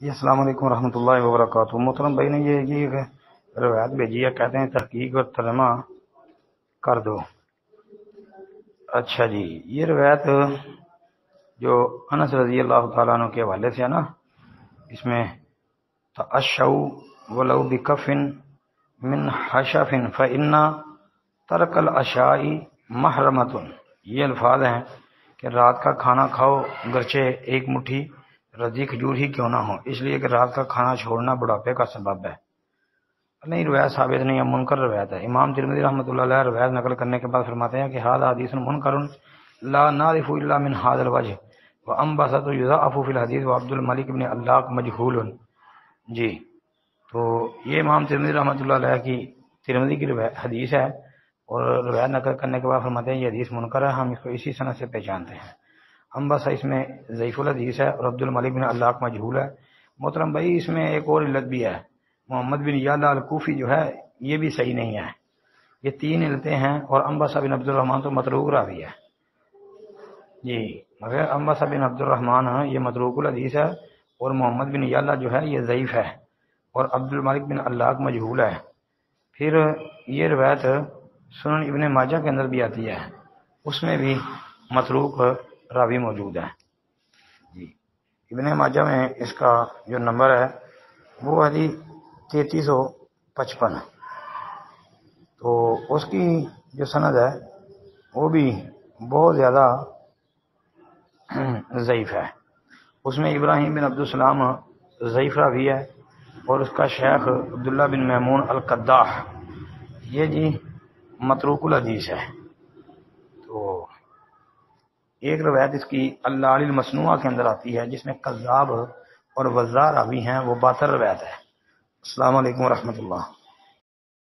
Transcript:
جی السلام علیکم ورحمۃ اللہ وبرکاتہ۔ محترم بھائی نے یہ روایت بھیجی ہے، کہتے ہیں تحقیق اور ترجمہ کر دو۔ اچھا جی، یہ روایت جو انس رضی اللہ تعالیٰ عنہ کے حوالے سے ہے نا، اس میں تَعَشَّوْا وَلَوْ بِكَفٍ مِّنْ حَشَفٍ فَإِنَّ تَرْكَ الْعَشَاءِ مَحْرَمَةٌ، یہ الفاظ ہیں کہ رات کا کھانا کھاؤ گرچہ ایک مٹھی رضی کھجور ہی کیوں نہ ہو، اس لیے کہ رات کا کھانا چھوڑنا بڑھاپے کا سبب ہے۔ نہیں، روایت ثابت نہیں ہے، منکر روایت ہے۔ امام ترمذی رحمۃ اللہ علیہ روایت نقل کرنے کے بعد فرماتے ہیں کہ ھذا حدیث منکر لا نعرف الا من ھذا الوجہ وانبسط یضاعف فی الحدیث وعبد الملک بن علاق مجہول۔ جی، تو یہ امام ترمذی رحمۃ اللہ علیہ کی ترمذی کی حدیث ہے، اور روایت نقل کرنے کے بعد فرماتے ہیں یہ حدیث منکر ہے، ہم اس کو اسی سند سے پہچانتے ہیں۔ ہم بس اس میں ضعیف الحدیث ہے، اور عبد الملک بن علاق مجہول ہے۔ محترم بھائی، اس میں ایک اور علت بھی ہے، محمد بن یعلا الکوفی جو ہے یہ بھی صحیح نہیں ہے۔ یہ تین علتیں ہیں، اور انبسہ بن عبد الرحمن تو متروک راوی ہے جی، مگر انبسہ بن عبد الرحمن یہ متروک الحدیث ہے، اور محمد بن یعلا جو ہے یہ ضعیف ہے، اور عبد الملک بن علاق مجہول ہے۔ پھر یہ روایت سنن ابن ماجہ کے اندر بھی آتی ہے، اس میں بھی متروک راوی موجود ہے جی۔ ابن ماجہ میں اس کا جو نمبر ہے وہ حدیث 3355، تو اس کی جو سند ہے وہ بھی بہت زیادہ ضعیف ہے۔ اس میں ابراہیم بن عبد السلام ضعیف راوی ہے، اور اس کا شیخ عبداللہ بن میمون القداح یہ جی متروک الحدیث ہے۔ تو ایک روایت اس کی العالی المصنوعہ کے اندر آتی ہے، جس میں کذاب اور وزار راوی ہیں، وہ باطل روایت ہے۔ السلام علیکم ورحمۃ اللہ۔